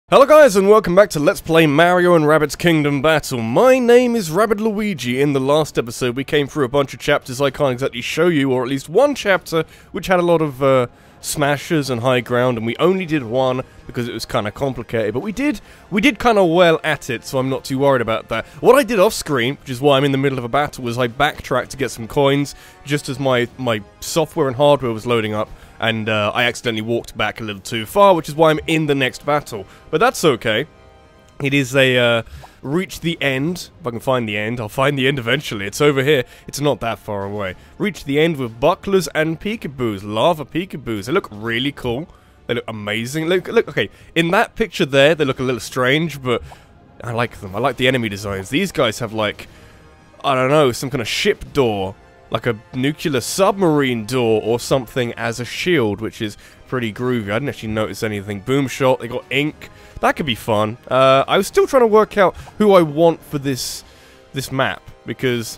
Hello guys and welcome back to Let's Play Mario and Rabbids Kingdom Battle. My name is Rabbid Luigi. In the last episode we came through a bunch of chapters I can't exactly show you, or at least one chapter which had a lot of smashes and high ground, and we only did one because it was kind of complicated, but we did kind of well at it, so I'm not too worried about that. What I did off screen, which is why I'm in the middle of a battle, was I backtracked to get some coins just as my software and hardware was loading up. And I accidentally walked back a little too far, which is why I'm in the next battle. But that's okay. It is a, reach the end. If I can find the end, I'll find the end eventually. It's over here. It's not that far away. Reach the end with bucklers and peekaboos. Lava peekaboos. They look really cool. They look amazing. Look, okay. In that picture there, they look a little strange, but I like them. I like the enemy designs. These guys have, like, I don't know, some kind of ship door. Like a nuclear submarine door or something as a shield, which is pretty groovy. I didn't actually notice anything. Boom shot, they got ink. That could be fun. I was still trying to work out who I want for this map, because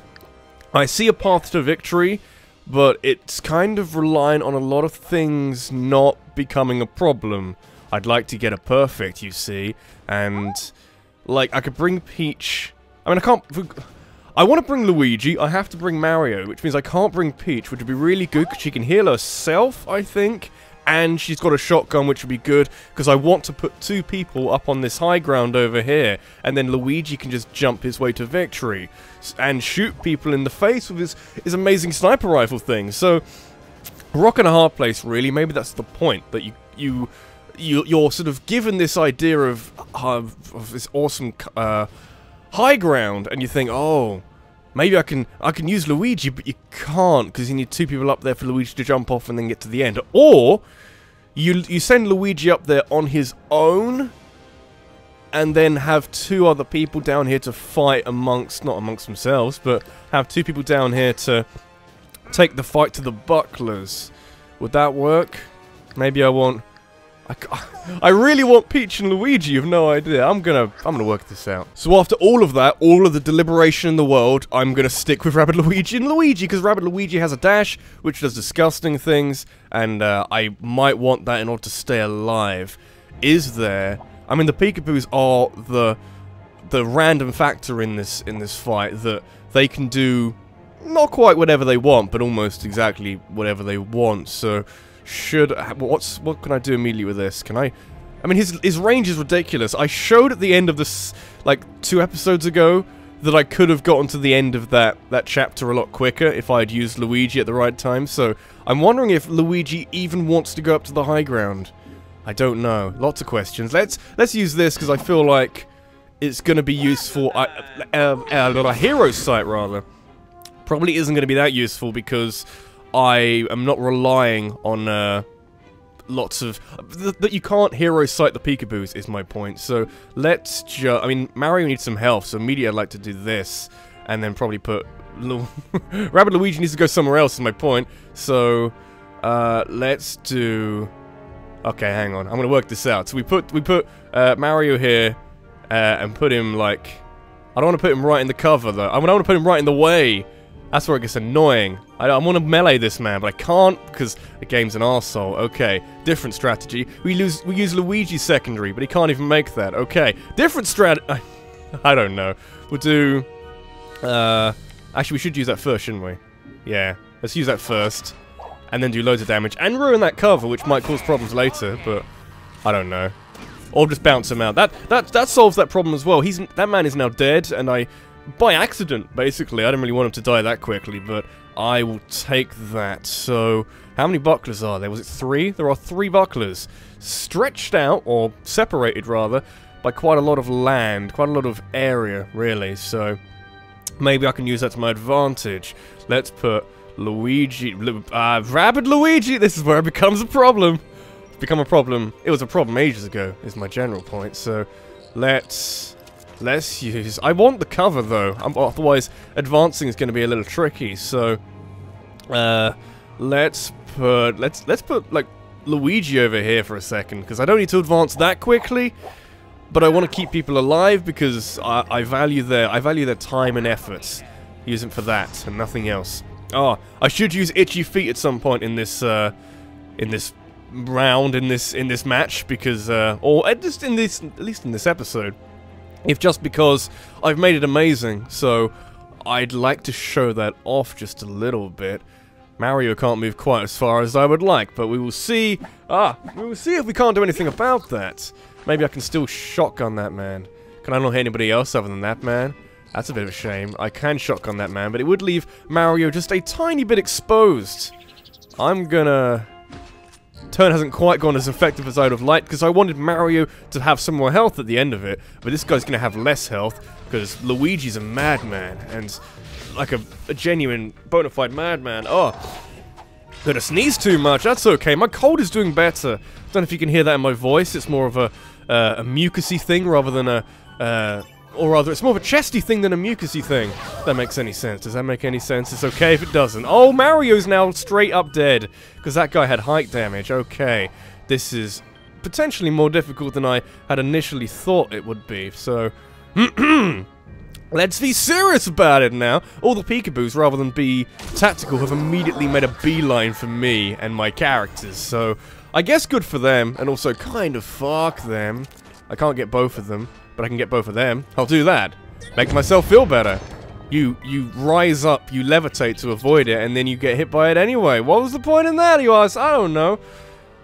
I see a path to victory, but it's kind of relying on a lot of things not becoming a problem. I'd like to get a perfect, you see, and like I could bring Peach. I mean, I can't. I want to bring Luigi, I have to bring Mario, which means I can't bring Peach, which would be really good because she can heal herself, I think, and she's got a shotgun, which would be good, because I want to put two people up on this high ground over here, and then Luigi can just jump his way to victory, and shoot people in the face with his amazing sniper rifle thing. So, rock and a hard place, really. Maybe that's the point, that you're sort of given this idea of this awesome high ground, and you think, oh, maybe I can use Luigi, but you can't, because you need two people up there for Luigi to jump off and then get to the end. Or you send Luigi up there on his own, and then have two other people down here to fight not amongst themselves, but have two people down here to take the fight to the bucklers. Would that work? Maybe I want. I really want Peach and Luigi, you've no idea. I'm gonna work this out. So after all of that, all of the deliberation in the world, I'm gonna stick with Rabbid Luigi and Luigi, because Rabbid Luigi has a dash, which does disgusting things, and I might want that in order to stay alive. Is there... I mean, the peekaboos are the random factor in this fight, that they can do not quite whatever they want, but almost exactly whatever they want, so... what can I do immediately with this? Can I mean, his range is ridiculous. I showed at the end of this, like, 2 episodes ago, that I could have gotten to the end of that chapter a lot quicker if I had used Luigi at the right time, so I'm wondering if Luigi even wants to go up to the high ground. I don't know. Lots of questions. Let's use this, because I feel like it's going to be useful. A hero site, rather. Probably isn't going to be that useful, because I am not relying on lots of... that you can't hero sight the peekaboos is my point. So let's just... I mean, Mario needs some health, so immediately I'd like to do this. And then probably put... Rabbid Luigi needs to go somewhere else is my point. So, let's do... Okay, hang on. I'm gonna work this out. So we put Mario here, and put him, like... I don't want to put him right in the cover, though. I want to put him right in the way. That's where it gets annoying. I want to melee this man, but I can't because the game's an arsehole. Okay, different strategy. We use Luigi secondary, but he can't even make that. Okay, different strat... I don't know. We'll do... actually, we should use that first, shouldn't we? Yeah, let's use that first. And then do loads of damage. And ruin that cover, which might cause problems later, but... I don't know. Or just bounce him out. That solves that problem as well. That man is now dead, and I... by accident, basically. I didn't really want him to die that quickly, but I will take that. So, how many bucklers are there? Was it 3? There are 3 bucklers. Stretched out, or separated rather, by quite a lot of land, quite a lot of area, really. So, maybe I can use that to my advantage. Let's put Luigi, Rabbid Luigi! This is where it becomes a problem. It's become a problem. It was a problem ages ago, is my general point. So, let's use... I want the cover, though. Otherwise, advancing is going to be a little tricky. So, let's put, like, Luigi over here for a second, because I don't need to advance that quickly, but I want to keep people alive, because I value their time and efforts. Use them for that, and nothing else. Oh, I should use Itchy Feet at some point in this round in this match because, or at least in this episode, if just because I've made it amazing. So I'd like to show that off just a little bit. Mario can't move quite as far as I would like, but we will see. We will see if we can't do anything about that. Maybe I can still shotgun that man. Can I not hit anybody else other than that man? That's a bit of a shame. I can shotgun that man, but it would leave Mario just a tiny bit exposed. I'm gonna... Turn hasn't quite gone as effective as I would have liked, because I wanted Mario to have some more health at the end of it, but this guy's gonna have less health, because Luigi's a madman, and like a genuine, bona fide madman. Oh, gonna sneeze too much, that's okay, my cold is doing better. Don't know if you can hear that in my voice, it's more of a mucusy thing rather than or rather, it's more of a chesty thing than a mucusy thing. If that makes any sense. Does that make any sense? It's okay if it doesn't. Oh, Mario's now straight up dead. Because that guy had height damage. Okay. This is potentially more difficult than I had initially thought it would be. So, let's be serious about it now. All the peekaboos, rather than be tactical, have immediately made a beeline for me and my characters. So, I guess good for them. And also kind of fuck them. I can't get both of them. But I can get both of them. I'll do that. Make myself feel better. You rise up, you levitate to avoid it, and then you get hit by it anyway. What was the point in that, you ask? I don't know.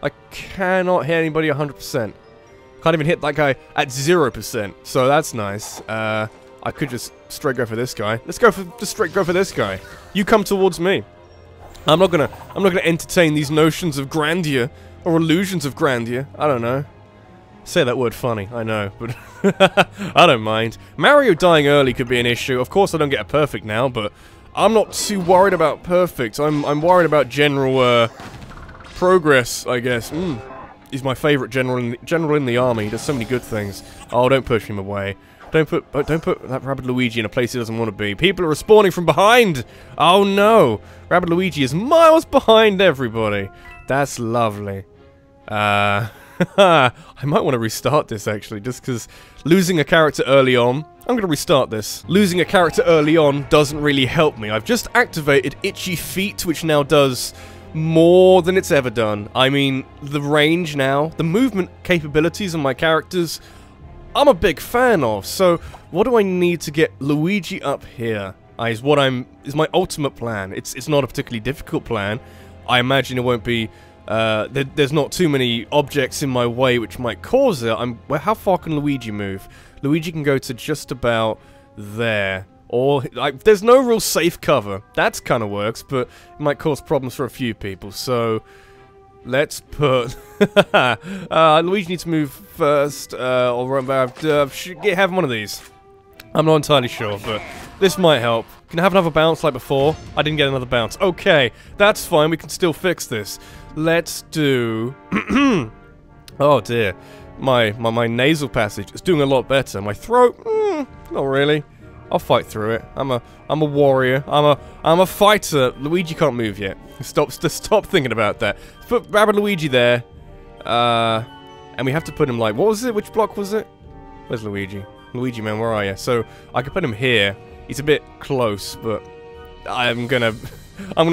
I cannot hit anybody 100%. Can't even hit that guy at 0%. So that's nice. I could just straight go for this guy. Let's just straight go for this guy. You come towards me. I'm not gonna entertain these notions of grandeur or illusions of grandeur. I don't know. Say that word funny, I know, but I don't mind. Mario dying early could be an issue. Of course I don't get a perfect now, but I'm not too worried about perfect. I'm worried about general progress, I guess. He's my favorite general in the army. He does so many good things. Oh, don't push him away. Don't put that Rabbid Luigi in a place he doesn't want to be. People are respawning from behind. Oh no, Rabbid Luigi is miles behind everybody. That's lovely. I might want to restart this actually, just because losing a character early on... I'm going to restart this. Losing a character early on doesn't really help me. I've just activated Itchy Feet, which now does more than it's ever done. I mean, the range now, the movement capabilities of my characters, I'm a big fan of. So, what do I need to get Luigi up here? Is my ultimate plan. It's not a particularly difficult plan. I imagine it won't be... there's not too many objects in my way which might cause it. Well, how far can Luigi move? Luigi can go to just about there. Or, there's no real safe cover. That kind of works, but it might cause problems for a few people. So, let's put... Luigi needs to move first, or have one of these. I'm not entirely sure, but this might help. Can I have another bounce like before? I didn't get another bounce. Okay, that's fine. We can still fix this. Let's do... oh dear. My nasal passage is doing a lot better. My throat, not really. I'll fight through it. I'm a warrior. I'm a fighter. Luigi can't move yet. Stop thinking about that. Put Rabbid Luigi there. And we have to put him like, what was it? Which block was it? Where's Luigi? Luigi man, where are you? So I could put him here. He's a bit close, but I'm gonna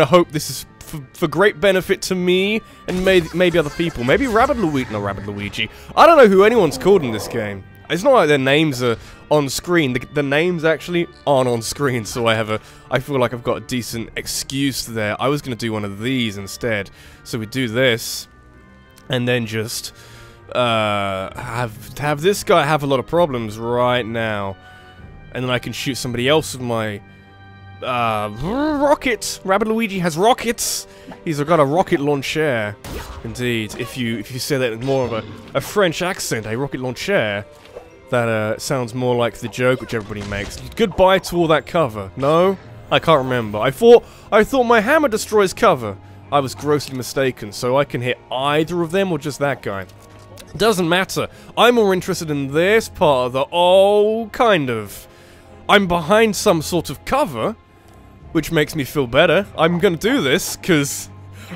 hope this is for great benefit to me and maybe other people. Maybe Rabbid Luigi. I don't know who anyone's called in this game. It's not like their names are on screen. The names actually aren't on screen, so I feel like I've got a decent excuse there. I was gonna do one of these instead. So we do this, and then just have this guy have a lot of problems right now, and then I can shoot somebody else with my rockets. Rabbid Luigi has rockets. He's got a rocket launcher. Indeed, if you say that in more of a French accent, a rocket launcher, that sounds more like the joke which everybody makes. Goodbye to all that cover. No, I can't remember. I thought my hammer destroys cover. I was grossly mistaken. So I can hit either of them or just that guy. Doesn't matter. I'm more interested in this part of the... Oh, kind of. I'm behind some sort of cover, which makes me feel better. I'm gonna do this, because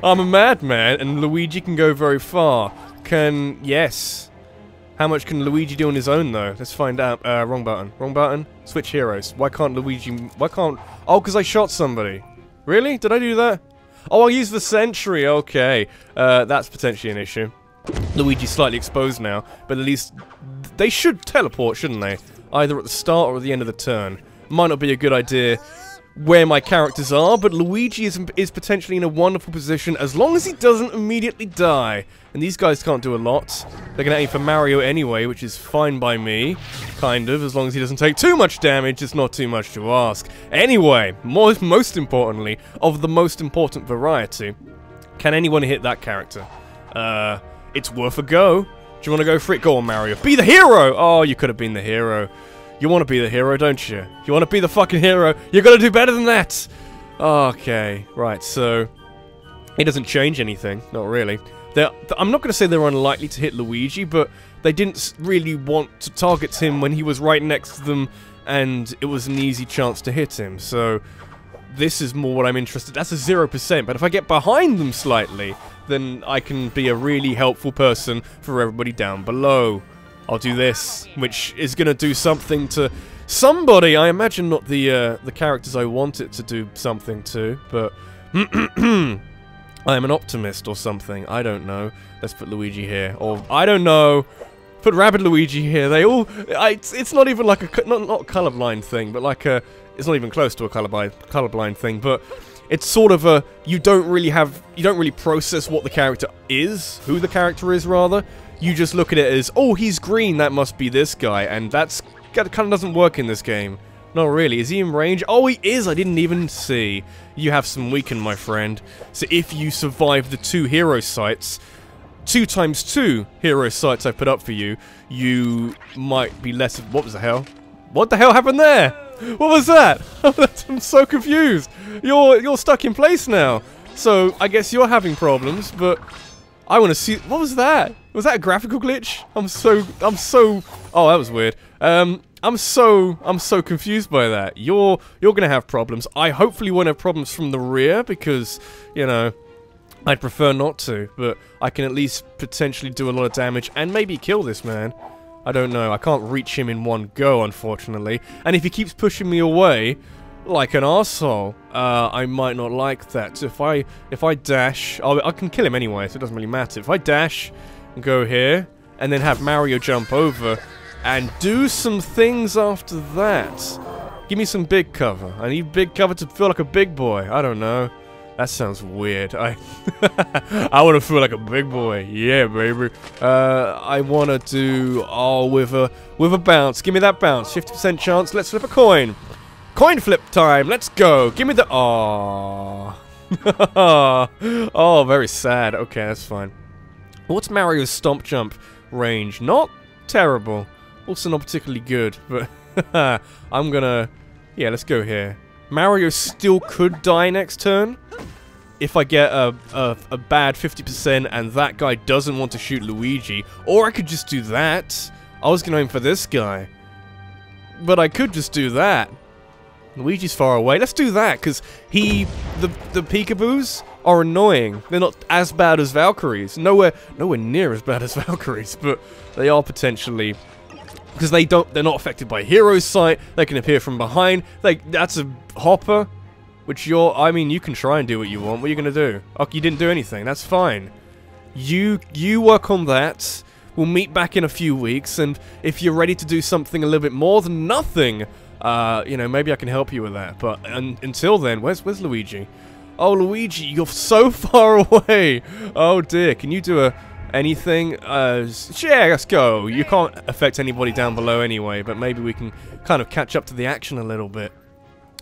I'm a madman, and Luigi can go very far. Yes. How much can Luigi do on his own, though? Let's find out. Wrong button. Wrong button? Switch heroes. Why can't Luigi... Why can't... Oh, because I shot somebody. Really? Did I do that? Oh, I'll use the sentry, okay. That's potentially an issue. Luigi's slightly exposed now, but at least they should teleport, shouldn't they? Either at the start or at the end of the turn. Might not be a good idea where my characters are, but Luigi is potentially in a wonderful position as long as he doesn't immediately die. And these guys can't do a lot. They're going to aim for Mario anyway, which is fine by me. Kind of, as long as he doesn't take too much damage, it's not too much to ask. Anyway, most importantly, of the most important variety, can anyone hit that character? It's worth a go. Do you want to go for it? Go on, Mario. Be the hero! Oh, you could have been the hero. You want to be the hero, don't you? You want to be the fucking hero. You're going to do better than that. Okay, right, so it doesn't change anything. Not really. I'm not going to say they're unlikely to hit Luigi, but they didn't really want to target him when he was right next to them, and it was an easy chance to hit him. So this is more what I'm interested in. That's a 0%, but if I get behind them slightly, then I can be a really helpful person for everybody down below. I'll do this, which is going to do something to somebody. I imagine not the characters I want it to do something to, but I am an optimist or something. I don't know. Let's put Luigi here, or I don't know. Put Rabbid Luigi here. They all. It's not even like a not colorblind thing, but like a. It's not even close to a colorblind thing, but it's sort of a. You don't really process what the character is, who the character is rather. You just look at it as, oh, he's green, that must be this guy, and that kind of doesn't work in this game. Not really. Is he in range? Oh, he is! I didn't even see. You have some weaken, my friend. So if you survive the 2 hero sites, 2 times 2 hero sites I put up for you, you might be less of... What was the hell? What the hell happened there? What was that? I'm so confused. You're stuck in place now. So I guess you're having problems, but I want to see... What was that? Was that a graphical glitch? I'm so... Oh, that was weird. I'm so confused by that. You're gonna have problems. I hopefully won't have problems from the rear because, you know, I'd prefer not to, but I can at least potentially do a lot of damage and maybe kill this man. I don't know. I can't reach him in one go, unfortunately. And if he keeps pushing me away like an arsehole, I might not like that. So if I dash, I can kill him anyway, so it doesn't really matter. If I dash and go here and then have Mario jump over and do some things after that. Give me some big cover. I need big cover to feel like a big boy. I don't know. That sounds weird. I want to feel like a big boy. Yeah, baby. I want to do with a bounce. Give me that bounce. 50% chance. Let's flip a coin. Coin flip time. Let's go. Give me the Oh, very sad. Okay, that's fine. What's Mario's stomp jump range? Not terrible. Also not particularly good, but I'm gonna... Yeah, let's go here. Mario still could die next turn if I get a bad 50% and that guy doesn't want to shoot Luigi. Or I could just do that. I was gonna aim for this guy. But I could just do that. Luigi's far away. Let's do that, because the peekaboos are annoying. They're not as bad as Valkyries. Nowhere near as bad as Valkyries, but they are potentially... Because they're not affected by Hero's Sight. They can appear from behind. That's a hopper, which I mean, you can try and do what you want. What are you gonna do? Oh, you didn't do anything. That's fine. You work on that. We'll meet back in a few weeks, and if you're ready to do something a little bit more than nothing, you know, maybe I can help you with that. But until then, where's Luigi? Oh, Luigi, you're so far away. Oh dear. Can you do anything? Yeah, let's go. You can't affect anybody down below anyway, but maybe we can kind of catch up to the action a little bit.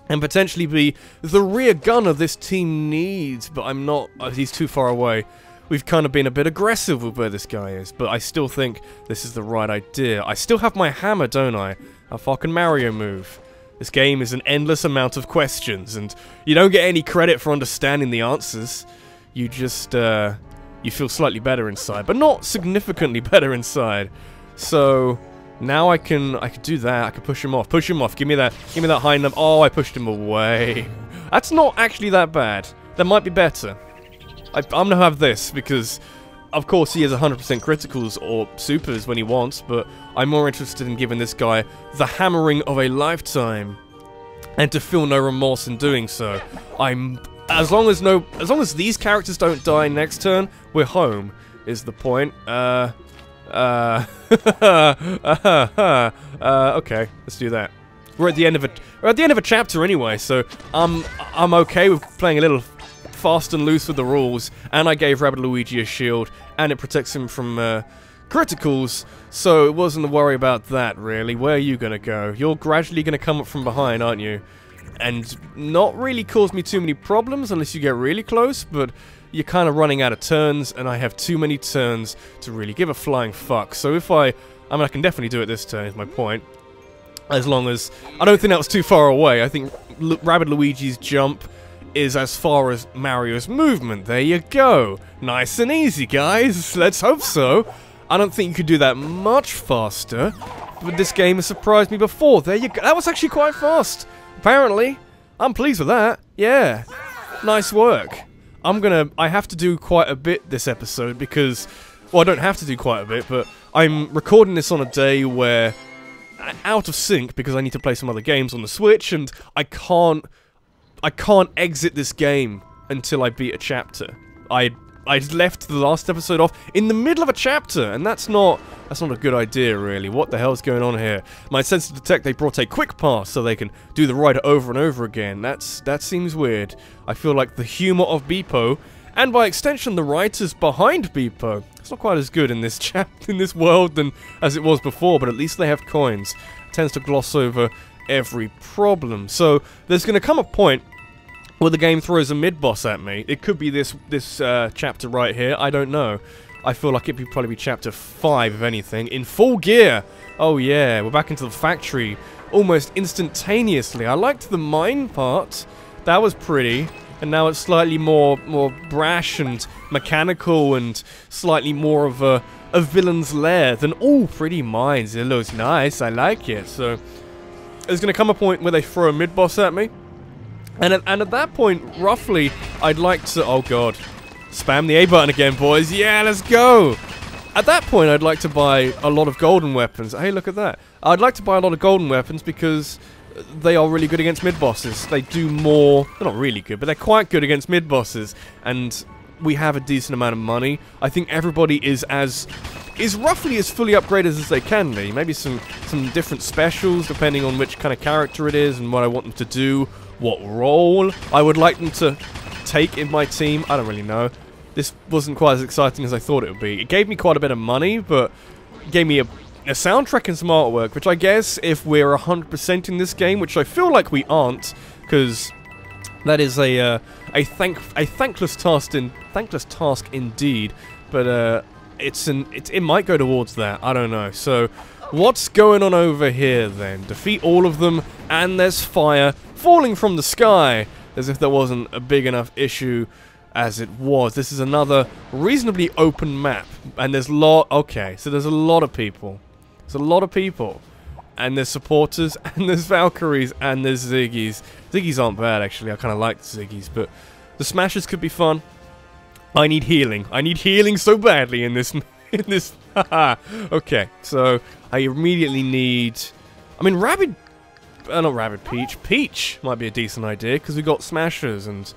And potentially be the rear gunner this team needs, but I'm not. He's too far away. We've kind of been a bit aggressive with where this guy is, but I still think this is the right idea. I still have my hammer, don't I? A fucking Mario move. This game is an endless amount of questions, and you don't get any credit for understanding the answers. You just, you feel slightly better inside, but not significantly better inside. So now I could do that. I can push him off. Push him off. Give me that high number. Oh, I pushed him away. That's not actually that bad. That might be better. I'm gonna have this because, of course, he has 100% criticals or supers when he wants, but I'm more interested in giving this guy the hammering of a lifetime, and to feel no remorse in doing so. I'm As long as these characters don't die next turn, we're home, is the point. Okay, let's do that. We're at the end of a chapter anyway, so I'm okay with playing a little fast and loose with the rules. And I gave Rabbid Luigi a shield, and it protects him from criticals, so it wasn't a worry about that really. Where are you gonna go? You're gradually gonna come up from behind, aren't you? And not really cause me too many problems unless you get really close, but you're kind of running out of turns, and I have too many turns to really give a flying fuck. So if I mean, I can definitely do it this turn, is my point. As long as... I don't think that was too far away. I think Rabbid Luigi's jump is as far as Mario's movement. There you go. Nice and easy, guys. Let's hope so. I don't think you could do that much faster, but this game has surprised me before. There you go. That was actually quite fast. Apparently. I'm pleased with that. Yeah. Nice work. I have to do quite a bit this episode because... Well, I don't have to do quite a bit, but I'm recording this on a day where... out of sync because I need to play some other games on the Switch, and I can't exit this game until I beat a chapter. I left the last episode off in the middle of a chapter, and that's not a good idea, really. What the hell's going on here? My sense to detect they brought a quick pass so they can do the ride over and over again. That seems weird. I feel like the humor of Beepo, and by extension the writers behind Beepo, it's not quite as good in this world than as it was before, but at least they have coins. It tends to gloss over every problem. So there's going to come a point where the game throws a mid-boss at me. It could be this chapter right here, I don't know. I feel like it would probably be chapter 5, if anything, in full gear! Oh yeah, we're back into the factory, almost instantaneously. I liked the mine part, that was pretty, and now it's slightly more brash and mechanical and slightly more of a villain's lair than all pretty mines. It looks nice, I like it. So, there's going to come a point where they throw a mid-boss at me. And at that point, roughly, I'd like to... Oh god. Spam the A button again, boys. Yeah, let's go! At that point, I'd like to buy a lot of golden weapons. Hey, look at that. I'd like to buy a lot of golden weapons because they are really good against mid-bosses. They do more... They're not really good, but they're quite good against mid-bosses. And we have a decent amount of money. I think everybody is roughly as fully upgraded as they can be. Maybe some different specials, depending on which kind of character it is and what I want them to do. What role I would like them to take in my team. I don't really know. This wasn't quite as exciting as I thought it would be. It gave me quite a bit of money, but it gave me a soundtrack and some artwork, which I guess if we're 100% in this game, which I feel like we aren't, because that is a thankless task indeed. But it might go towards that. I don't know. So what's going on over here then? Defeat all of them, and there's fire falling from the sky, as if there wasn't a big enough issue as it was. This is another reasonably open map, and there's okay, so there's a lot of people. There's a lot of people, and there's supporters, and there's Valkyries, and there's Ziggies. Ziggies aren't bad, actually. I kind of like the Ziggies, but the Smashers could be fun. I need healing. I need healing so badly in this. Okay, so I immediately need... I mean, not Rabbid Peach. Peach might be a decent idea, because we've got Smashers, and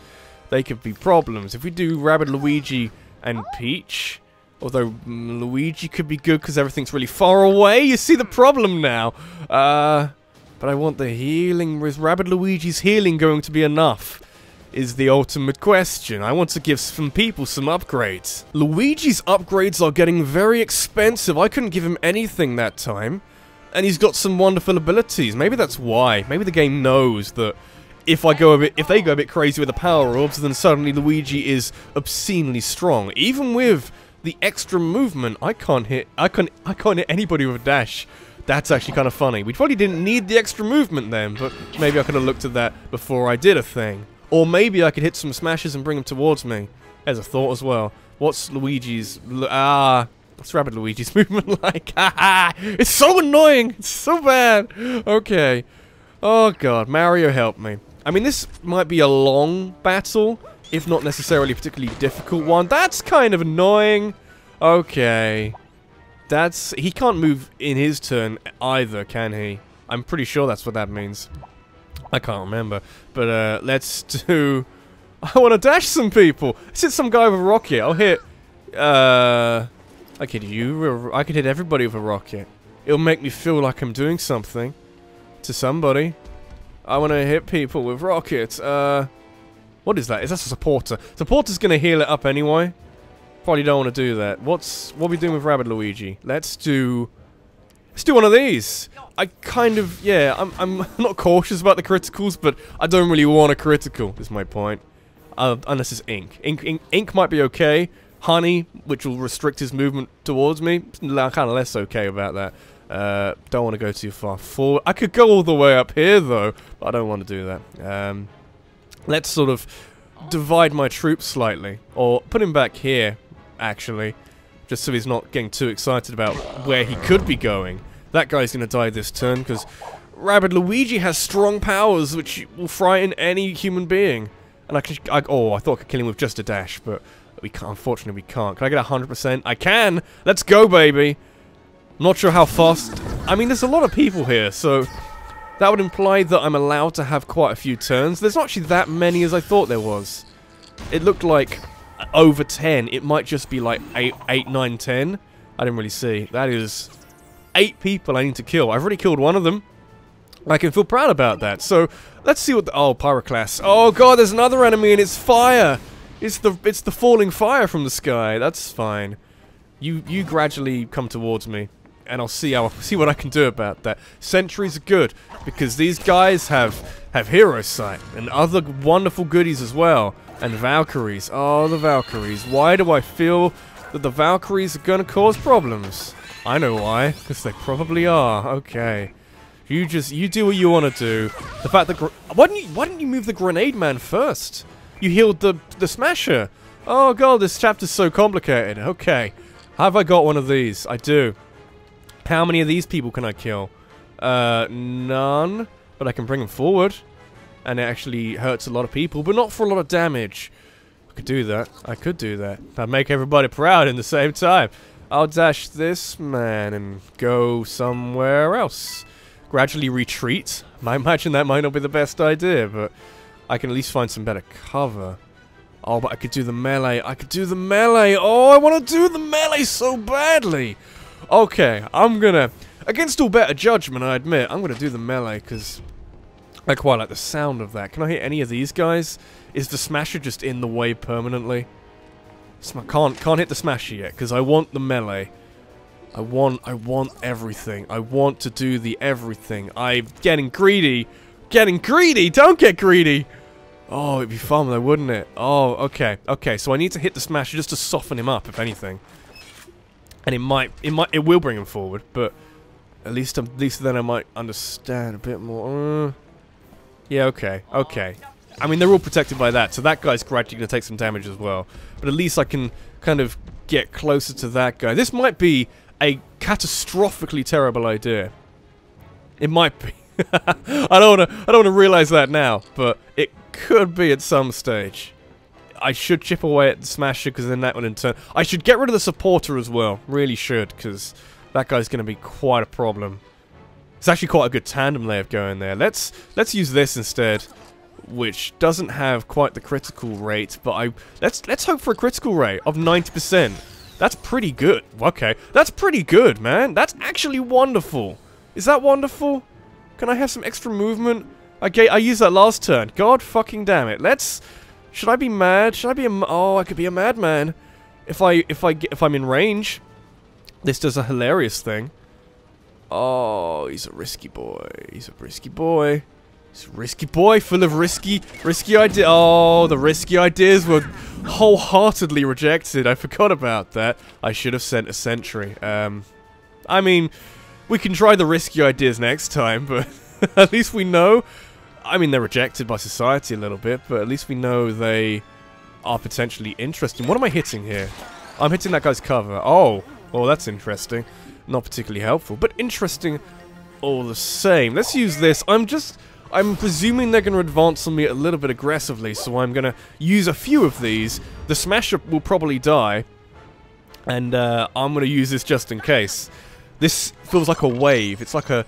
they could be problems. If we do Rabbid Luigi and Peach, although Luigi could be good because everything's really far away, you see the problem now. But I want the healing. Is Rabbid Luigi's healing going to be enough? Is the ultimate question. I want to give some people some upgrades. Luigi's upgrades are getting very expensive. I couldn't give him anything that time. And he's got some wonderful abilities. Maybe that's why. Maybe the game knows that if they go a bit crazy with the power orbs, then suddenly Luigi is obscenely strong. Even with the extra movement, I can't hit anybody with a dash. That's actually kind of funny. We probably didn't need the extra movement then, but maybe I could have looked at that before I did a thing. Or maybe I could hit some smashes and bring them towards me. There's a thought as well. What's Luigi's... what's Rabbid Luigi's movement like? Haha! It's so annoying! It's so bad! Okay. Oh god, Mario help me. I mean, this might be a long battle, if not necessarily a particularly difficult one. That's kind of annoying. Okay. He can't move in his turn either, can he? I'm pretty sure that's what that means. I can't remember. But, let's do... I want to dash some people. Let's hit some guy with a rocket. I'll hit... I could hit everybody with a rocket. It'll make me feel like I'm doing something to somebody. I want to hit people with rockets. What is that? Is that a supporter? Supporter's going to heal it up anyway. Probably don't want to do that. What are we doing with Rabbid Luigi? Let's do one of these. I kind of, yeah, I'm not cautious about the criticals, but I don't really want a critical, is my point. Unless it's ink. Ink might be okay. Honey, which will restrict his movement towards me, kind of less okay about that. Don't want to go too far forward. I could go all the way up here, though, but I don't want to do that. Let's sort of divide my troops slightly, or put him back here, actually, just so he's not getting too excited about where he could be going. That guy's going to die this turn, because Rabbid Luigi has strong powers which will frighten any human being. And I thought I could kill him with just a dash, but we can't. Unfortunately, we can't. Can I get 100%? I can! Let's go, baby! Not sure how fast... I mean, there's a lot of people here, so... that would imply that I'm allowed to have quite a few turns. There's not actually that many as I thought there was. It looked like over 10. It might just be like 8, 9, 10. I didn't really see. That is 8 people I need to kill. I've already killed one of them. I can feel proud about that. So, let's see what the... oh, Pyroclast. Oh god, there's another enemy and it's fire! It's the falling fire from the sky. That's fine. You gradually come towards me. And I'll see what I can do about that. Sentries are good, because these guys have hero sight, and other wonderful goodies as well. And Valkyries. Oh, the Valkyries. Why do I feel that the Valkyries are gonna cause problems? I know why, because they probably are. Okay. You do what you want to do. The fact that... why didn't you move the Grenade Man first? You healed the Smasher. Oh god, this chapter's so complicated. Okay. Have I got one of these? I do. How many of these people can I kill? None. But I can bring them forward. And it actually hurts a lot of people, but not for a lot of damage. I could do that. I could do that. I'd make everybody proud in the same time. I'll dash this man and go somewhere else. Gradually retreat. I imagine that might not be the best idea, but I can at least find some better cover. Oh, but I could do the melee. I could do the melee. Oh, I want to do the melee so badly. Okay, I'm gonna... against all better judgment, I admit, I'm gonna do the melee, because I quite like the sound of that. Can I hit any of these guys? Is the Smasher just in the way permanently? Can't hit the Smasher yet, because I want the melee. I want everything. I want to do the everything. I'm getting greedy. Getting greedy! Don't get greedy! Oh, it'd be fun though, wouldn't it? Oh, okay. Okay, so I need to hit the Smasher just to soften him up, if anything. And it will bring him forward, but at least then I might understand a bit more. Yeah, okay, okay. I mean, they're all protected by that, so that guy's gradually going to take some damage as well. But at least I can kind of get closer to that guy. This might be a catastrophically terrible idea. It might be. I don't want to realize that now, but it could be at some stage. I should chip away at the Smasher, because then that would in turn... I should get rid of the Supporter as well. Really should, because that guy's going to be quite a problem. It's actually quite a good tandem they have going there. Let's use this instead, which doesn't have quite the critical rate, but let's hope for a critical rate of 90%. That's pretty good. Okay, that's pretty good, man. That's actually wonderful. Is that wonderful? Can I have some extra movement? I used that last turn. God fucking damn it. Should I be mad? Should I be oh, I could be a madman. If I'm in range. This does a hilarious thing. Oh, he's a risky boy. He's a risky boy. He's a risky boy, full of risky ideas. Oh, the risky ideas were wholeheartedly rejected. I forgot about that. I should have sent a sentry. I mean, we can try the risky ideas next time, but at least we know. I mean, they're rejected by society a little bit, but at least we know they are potentially interesting. What am I hitting here? I'm hitting that guy's cover. Oh, well, that's interesting. Not particularly helpful, but interesting all the same. Let's use this. I'm presuming they're going to advance on me a little bit aggressively, so I'm going to use a few of these. The Smasher will probably die, and I'm going to use this just in case. This feels like a wave. It's like a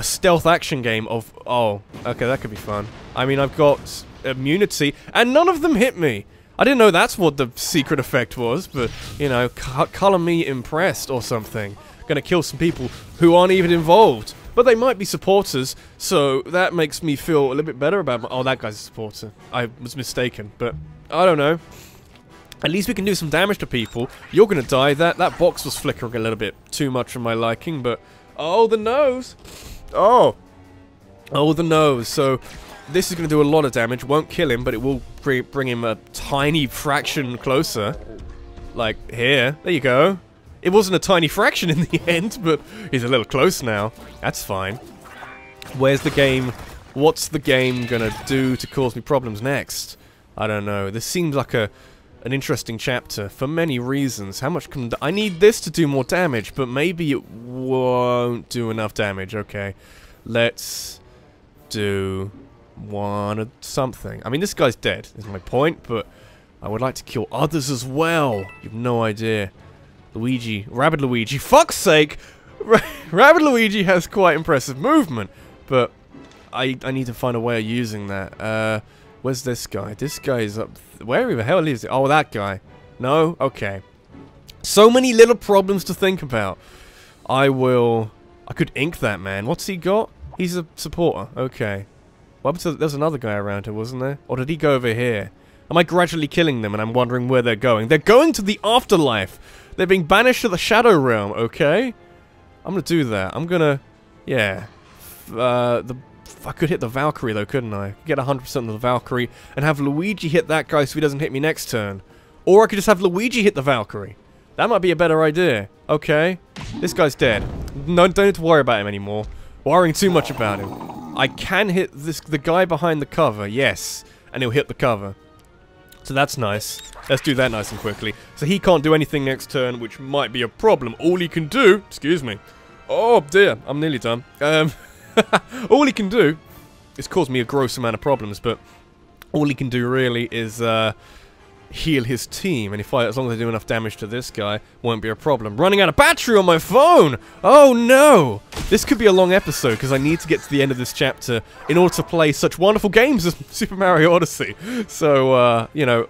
stealth action game of... oh, okay, that could be fun. I mean, I've got immunity, and none of them hit me. I didn't know that's what the secret effect was, but, you know, color me impressed or something. Gonna kill some people who aren't even involved. But they might be supporters, so that makes me feel a little bit better about oh, that guy's a supporter. I was mistaken, but I don't know. At least we can do some damage to people. You're gonna die. That box was flickering a little bit too much for my liking, but oh, the nose. Oh, the nose. So this is gonna do a lot of damage. Won't kill him, but it will bring him a tiny fraction closer. Like here. There you go. It wasn't a tiny fraction in the end, but he's a little close now. That's fine. Where's the game? What's the game gonna do to cause me problems next? I don't know. This seems like an interesting chapter for many reasons. How much can... I need this to do more damage, but maybe it won't do enough damage. Okay. Let's do something. I mean, this guy's dead, is my point, but I would like to kill others as well. You have no idea. Luigi, Rabbid Luigi, fuck's sake! Rabbid Luigi has quite impressive movement, but I need to find a way of using that. Where's this guy? This guy is up... Where the hell is it? Oh, that guy. No? Okay. So many little problems to think about. I could ink that man. What's he got? He's a supporter. Okay. There's another guy around here, wasn't there? Or did he go over here? Am I gradually killing them and I'm wondering where they're going? They're going to the afterlife! They're being banished to the Shadow Realm, okay? I'm gonna do that. I'm gonna... Yeah. I could hit the Valkyrie, though, couldn't I? Get 100% of the Valkyrie and have Luigi hit that guy so he doesn't hit me next turn. Or I could just have Luigi hit the Valkyrie. That might be a better idea. Okay. This guy's dead. No, don't need to worry about him anymore. Worrying too much about him. I can hit the guy behind the cover, yes. And he'll hit the cover. So that's nice. Let's do that nice and quickly. So he can't do anything next turn, which might be a problem. All he can do... Excuse me. Oh, dear. I'm nearly done. All he can do is cause me a gross amount of problems, but all he can do really is heal his team. And as long as I do enough damage to this guy, won't be a problem. Running out of battery on my phone! Oh, no! This could be a long episode, because I need to get to the end of this chapter in order to play such wonderful games as Super Mario Odyssey. So, you know...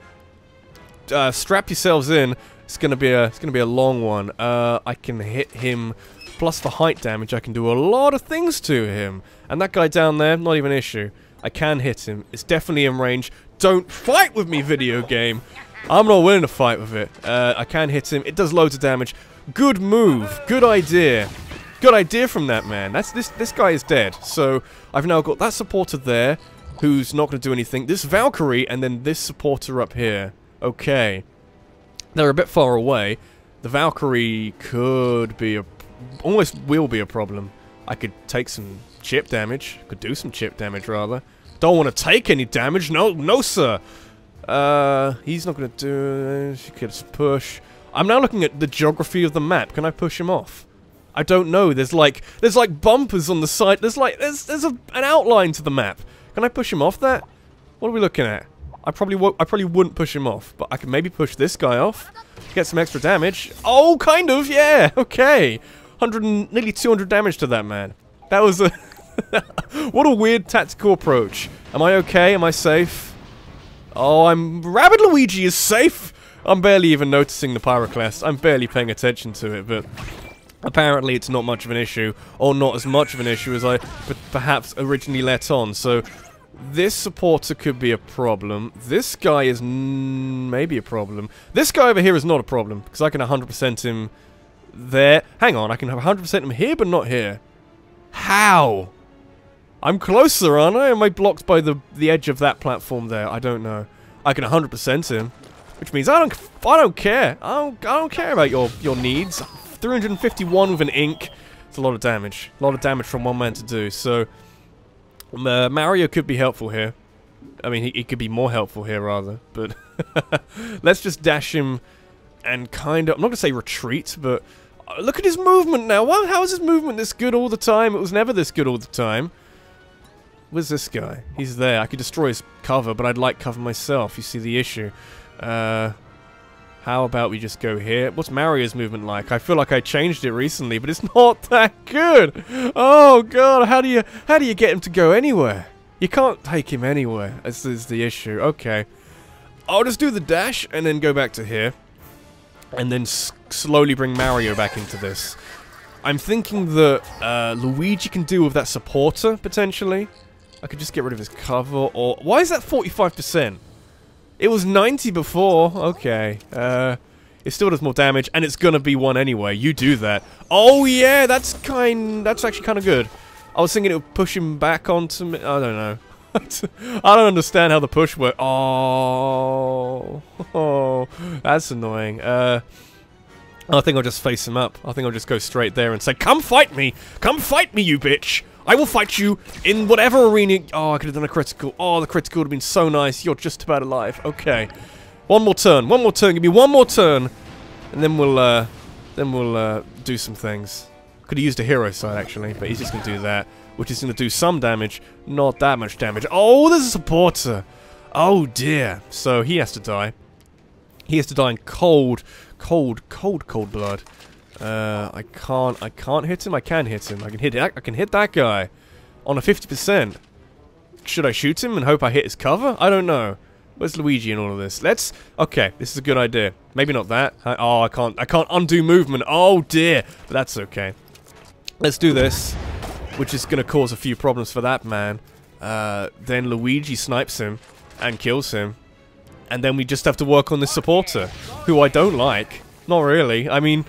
strap yourselves in. It's gonna be a long one. I can hit him plus the height damage. I can do a lot of things to him. And that guy down there, not even an issue. I can hit him. It's definitely in range. Don't fight with me, video game. I'm not willing to fight with it. I can hit him. It does loads of damage. Good move. Good idea. Good idea from that man. This guy is dead. So I've now got that supporter there, who's not going to do anything. This Valkyrie, and then this supporter up here. Okay. They're a bit far away. The Valkyrie could be almost will be a problem. I could take some chip damage. Could do some chip damage, rather. Don't want to take any damage. No, sir. He's not going to do... She could push. I'm now looking at the geography of the map. Can I push him off? I don't know. There's like bumpers on the side. There's an outline to the map. Can I push him off that? What are we looking at? I probably wouldn't push him off, but I can maybe push this guy off. Get some extra damage. Oh, kind of, yeah. Okay. Nearly 200 damage to that man. That was a... What a weird tactical approach. Am I okay? Am I safe? Oh, Rabbid Luigi is safe! I'm barely even noticing the Pyroclast. I'm barely paying attention to it, but... Apparently it's not much of an issue, or not as much of an issue as I perhaps originally let on, so... This supporter could be a problem. This guy is maybe a problem. This guy over here is not a problem, because I can 100% him there. Hang on, I can 100% him here, but not here. How? I'm closer, aren't I? Am I blocked by the edge of that platform there? I don't know. I can 100% him, which means I don't care. I don't care about your needs. 351 with an ink. It's a lot of damage. A lot of damage from one man to do. So Mario could be helpful here. I mean, he could be more helpful here, rather. But let's just dash him and kind of... I'm not going to say retreat, but... Look at his movement now. How is his movement this good all the time? It was never this good all the time. Where's this guy? He's there. I could destroy his cover, but I'd like cover myself. You see the issue. How about we just go here? What's Mario's movement like? I feel like I changed it recently, but it's not that good. Oh god, how do you get him to go anywhere? You can't take him anywhere. This is the issue. Okay. I'll just do the dash and then go back to here. And then slowly bring Mario back into this. I'm thinking that Luigi can deal with that supporter, potentially. I could just get rid of his cover, or... Why is that 45%? It was 90 before. Okay. It still does more damage, and it's gonna be one anyway. You do that. Oh yeah, that's actually kind of good. I was thinking it would push him back onto me. I don't know. I don't understand how the push works. Oh, that's annoying. I think I'll just face him up. I think I'll just go straight there and say, "Come fight me! Come fight me, you bitch! I will fight you in whatever arena." Oh, I could have done a critical. Oh, the critical would have been so nice. You're just about alive. Okay. One more turn. One more turn. Give me one more turn, and then we'll do some things. Could have used a hero side actually, but he's just gonna do that, which is gonna do some damage, not that much damage. Oh, there's a supporter. Oh dear. So he has to die. He has to die in cold blood. I can't hit him. I can hit him. I can hit that guy on a 50%. Should I shoot him and hope I hit his cover? I don't know. Where's Luigi in all of this? Okay, this is a good idea. Maybe not that. I can't undo movement. Oh dear. But that's okay. Let's do this, which is going to cause a few problems for that man. Then Luigi snipes him and kills him. And then we just have to work on this supporter, who I don't like. Not really. I mean,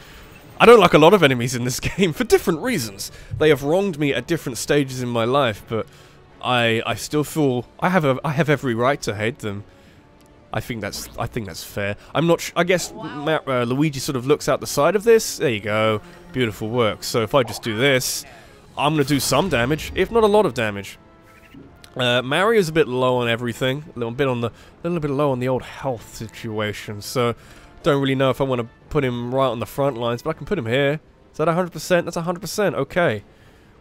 I don't like a lot of enemies in this game for different reasons. They have wronged me at different stages in my life, but I still feel I have every right to hate them. I think that's fair. I'm not. I guess Luigi sort of looks out the side of this. There you go. Beautiful work. So if I just do this, I'm gonna do some damage, if not a lot of damage. Mario's a bit low on everything. A little bit low on the old health situation. So don't really know if I want to put him right on the front lines, but I can put him here. Is that 100%? That's 100%. Okay,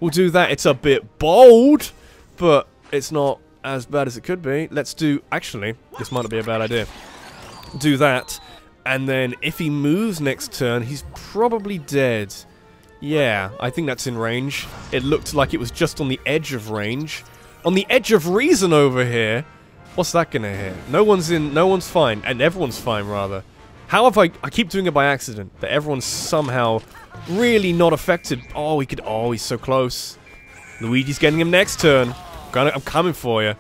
we'll do that. It's a bit bold, but it's not as bad as it could be. Let's do... Actually, this might not be a bad idea. Do that, and then if he moves next turn, he's probably dead. Yeah, I think that's in range. It looked like it was just on the edge of range. On the edge of reason over here. What's that gonna hit? No one's fine, and everyone's fine, rather. How have I keep doing it by accident, but everyone's somehow really not affected. Oh, he's so close. Luigi's getting him next turn. I'm coming for you.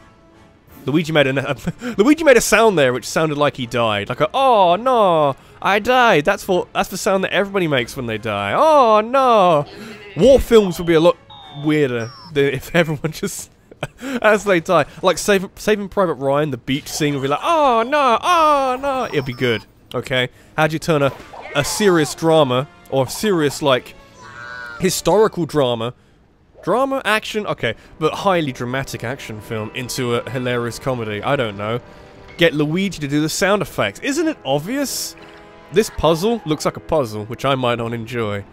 Luigi made a sound there which sounded like he died. Like a, oh no, I died. That's the sound that everybody makes when they die. Oh no. War films would be a lot weirder than if everyone just as they die. Like Saving Private Ryan, the beach scene would be like, oh no, oh no. It'll be good. Okay. How'd you turn a serious drama or serious like historical drama? Drama, action, okay, but highly dramatic action film into a hilarious comedy, I don't know. Get Luigi to do the sound effects. Isn't it obvious? This puzzle looks like a puzzle, which I might not enjoy.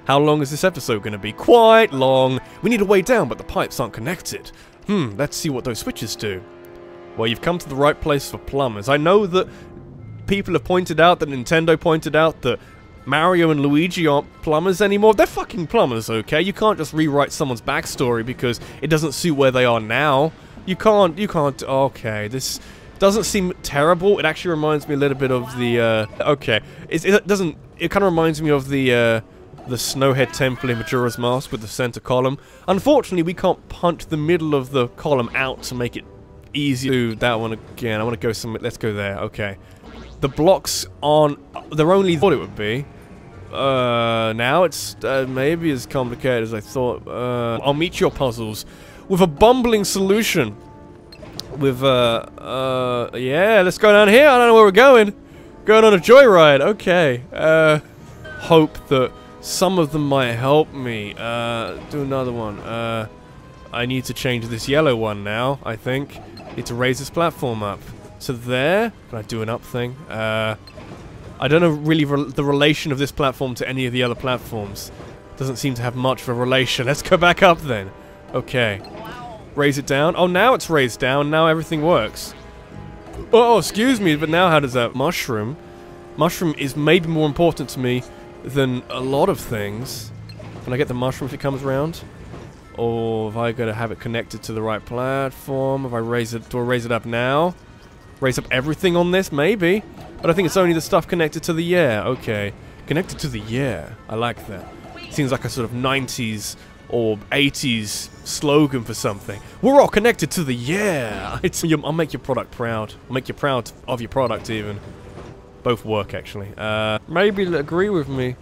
How long is this episode going to be? Quite long. We need a way down, but the pipes aren't connected. Let's see what those switches do. Well, you've come to the right place for plumbers. I know that people have pointed out, that Nintendo pointed out that Mario and Luigi aren't plumbers anymore. They're fucking plumbers, okay? You can't just rewrite someone's backstory because it doesn't suit where they are now. You can't, okay, this doesn't seem terrible. It actually reminds me a little bit of the, okay. It kind of reminds me of the Snowhead Temple in Majora's Mask with the center column. Unfortunately, we can't punch the middle of the column out to make it easy. Do that one again. I want to go somewhere. Let's go there, okay. The blocks aren't, they're only thought it would be. Now it's maybe as complicated as I thought. I'll meet your puzzles with a bumbling solution. With, yeah, let's go down here. I don't know where we're going. Going on a joyride, okay. Hope that some of them might help me. Do another one. I need to change this yellow one now, I think. Need to raise this platform up. So there, can I do an up thing? I don't know really the relation of this platform to any of the other platforms. Doesn't seem to have much of a relation. Let's go back up then. Okay. Raise it down. Oh, now it's raised down. Now everything works. Oh, excuse me, but now how does that mushroom? Mushroom is maybe more important to me than a lot of things. Can I get the mushroom if it comes around? Or have I got to have it connected to the right platform? Have I raised it? Do I raise it up now? Raise up everything on this? Maybe. But I think it's only the stuff connected to the yeah. Okay. Connected to the yeah. I like that. Seems like a sort of 90s or 80s slogan for something. We're all connected to the yeah. I'll make your product proud. I'll make you proud of your product even. Both work actually. Maybe agree with me.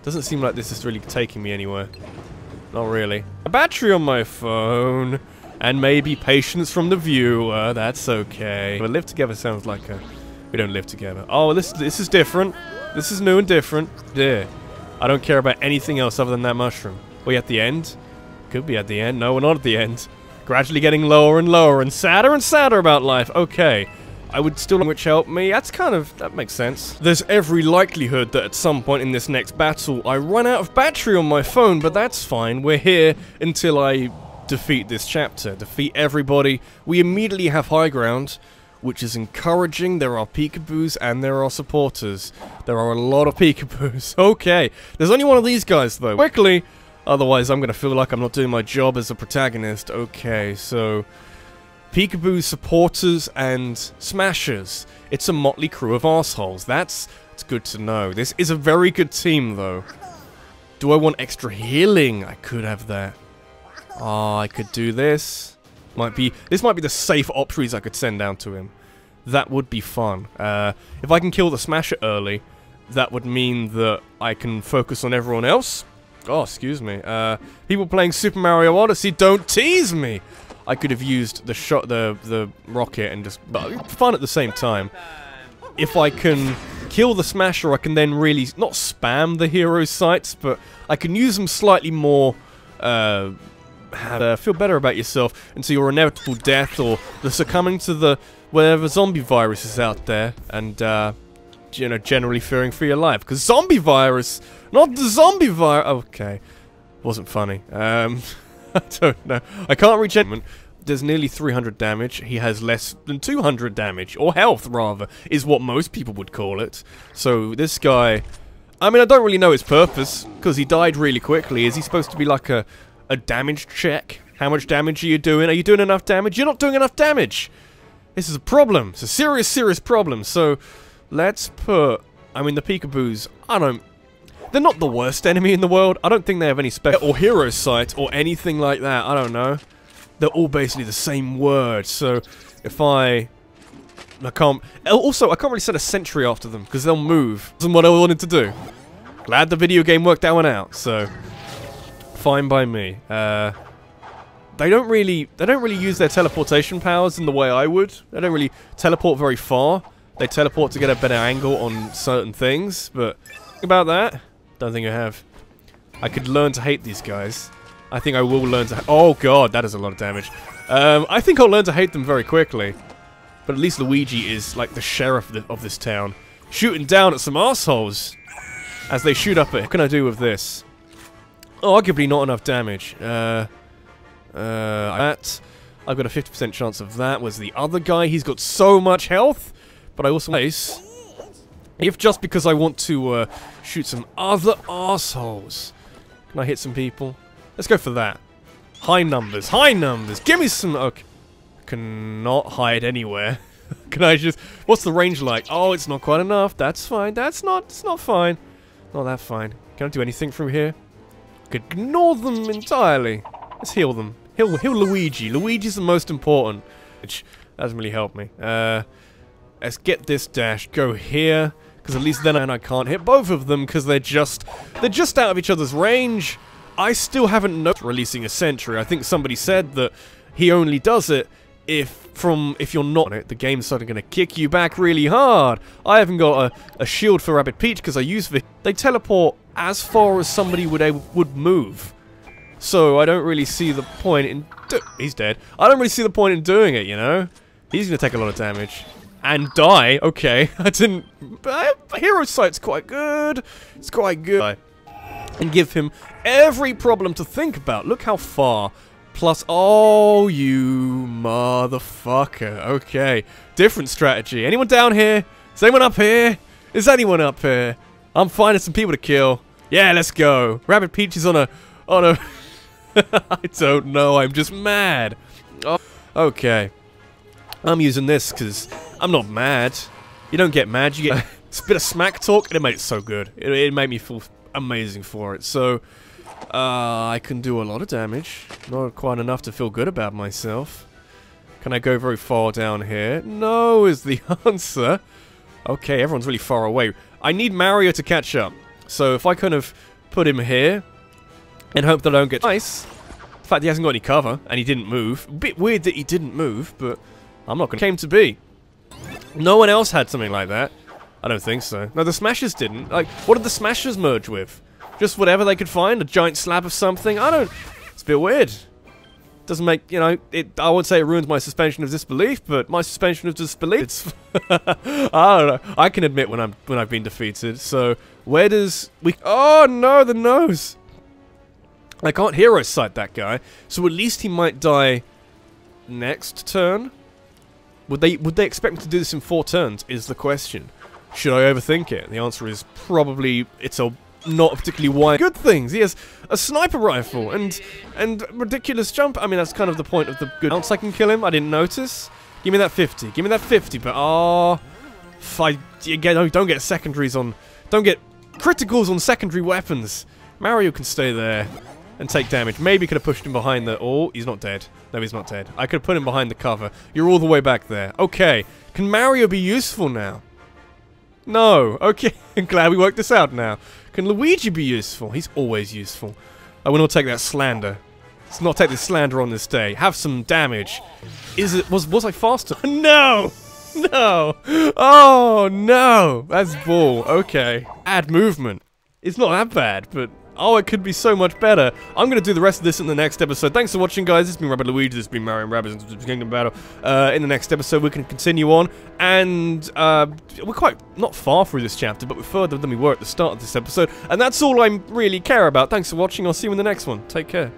Doesn't seem like this is really taking me anywhere. Not really. A battery on my phone. And maybe patience from the viewer. That's okay. But live together sounds like a... We don't live together. Oh, this is different. This is new and different. Yeah. I don't care about anything else other than that mushroom. Are we at the end? Could be at the end. No, we're not at the end. Gradually getting lower and lower and sadder about life. Okay. I would still which help me. That's kind of... That makes sense. There's every likelihood that at some point in this next battle, I run out of battery on my phone, but that's fine. We're here until I defeat this chapter. Defeat everybody. We immediately have high ground, which is encouraging. There are peekaboos and there are supporters. There are a lot of peekaboos. Okay. There's only one of these guys, though. Quickly! Otherwise, I'm going to feel like I'm not doing my job as a protagonist. Okay, so... Peekaboos, supporters, and smashers. It's a motley crew of assholes. That's good to know. This is a very good team, though. Do I want extra healing? I could have that. Oh, I could do this. This might be the safe options I could send down to him. That would be fun. If I can kill the smasher early, that would mean that I can focus on everyone else. Oh, excuse me. People playing Super Mario Odyssey, don't tease me! I could have used the rocket and just... But fun at the same time. If I can kill the smasher, I can then really... Not spam the hero sites, but I can use them slightly more... feel better about yourself until your inevitable death or the succumbing to the... Whatever zombie virus is out there. And, you know, generally fearing for your life. Because zombie virus... Not the zombie virus... Okay. Wasn't funny. I don't know. I can't reach anyone. There's nearly 300 damage. He has less than 200 damage. Or health, rather, is what most people would call it. So, this guy... I mean, I don't really know his purpose, because he died really quickly. Is he supposed to be like a damage check? How much damage are you doing? Are you doing enough damage? You're not doing enough damage! This is a problem. It's a serious, serious problem. So, let's put... I mean, the peekaboos, they're not the worst enemy in the world. I don't think they have any special or hero sight or anything like that. I don't know. They're all basically the same word. So if I can't... Also, I can't really set a sentry after them because they'll move. That's what I wanted to do. Glad the video game worked that one out. So fine by me. They don't really use their teleportation powers in the way I would. They don't really teleport very far. They teleport to get a better angle on certain things. But think about that. Don't think I have. I could learn to hate these guys. I think I will learn to... Oh god, that is a lot of damage. I think I'll learn to hate them very quickly. But at least Luigi is like the sheriff of this town. Shooting down at some assholes. As they shoot up at... What can I do with this? Oh, arguably not enough damage. That... I've got a 50% chance of that. Was the other guy? He's got so much health. But I also... If just because I want to shoot some other assholes. Can I hit some people? Let's go for that. High numbers. High numbers. Give me some... Okay. Cannot hide anywhere. Can I just... What's the range like? Oh, it's not quite enough. That's fine. It's not fine. Not that fine. Can I do anything from here? I could ignore them entirely. Let's heal them. Heal Luigi. Luigi's the most important. Which doesn't really help me. Let's get this dash. Go here. Because at least then I can't hit both of them because they're just out of each other's range. I still haven't noticed releasing a sentry. I think somebody said that he only does it if you're not on it, the game's suddenly going to kick you back really hard. I haven't got a shield for Rabbid Peach because I use this. They teleport as far as somebody would move. So I don't really see the point in... He's dead. I don't really see the point in doing it, you know? He's going to take a lot of damage. And die. Okay. I didn't... Hero Sight's quite good. It's quite good. And give him every problem to think about. Look how far. Plus... Oh, you motherfucker. Okay. Different strategy. Anyone down here? Is anyone up here? Is anyone up here? I'm finding some people to kill. Yeah, let's go. Rabbid Peach is on a I don't know, I'm just mad. Oh, okay. I'm using this because I'm not mad. You don't get mad, you get a bit of smack talk, and it made it so good. It made me feel amazing for it. So, I can do a lot of damage. Not quite enough to feel good about myself. Can I go very far down here? No is the answer. Okay, everyone's really far away. I need Mario to catch up. So if I kind of put him here and hope that I don't get nice. In fact, he hasn't got any cover and he didn't move. A bit weird that he didn't move, but I'm not gonna came to be. No one else had something like that. I don't think so. No, the Smashers didn't. Like, what did the Smashers merge with? Just whatever they could find? A giant slab of something? I don't... It's a bit weird. Doesn't make, you know, I would say it ruins my suspension of disbelief, but my suspension of disbelief, it's... I don't know. I can admit when I've been defeated, so... Where does... Oh, no, the nose! I can't hero sight that guy, so at least he might die next turn? Would they expect me to do this in 4 turns, is the question. Should I overthink it? The answer is probably it's a not particularly wise. Good things. He has a sniper rifle and ridiculous jump. I mean, that's kind of the point of the good. Once I can kill him, I didn't notice. Give me that 50. Give me that 50. But don't get secondaries on. Don't get criticals on secondary weapons. Mario can stay there and take damage. Maybe could have pushed him behind the... Oh, he's not dead. No, he's not dead. I could have put him behind the cover. You're all the way back there. Okay. Can Mario be useful now? No. Okay. I'm glad we worked this out now. Can Luigi be useful? He's always useful. I will not take that slander. Let's not take this slander on this day. Have some damage. Was I faster? No! No! Oh, no! That's bull. Okay. Add movement. It's not that bad, but... Oh, it could be so much better. I'm going to do the rest of this in the next episode. Thanks for watching, guys. This has been Rabbid Luigi. This has been Mario and Rabbids Kingdom Battle. In the next episode, we can continue on. And we're quite not far through this chapter, but we're further than we were at the start of this episode. And that's all I really care about. Thanks for watching. I'll see you in the next one. Take care.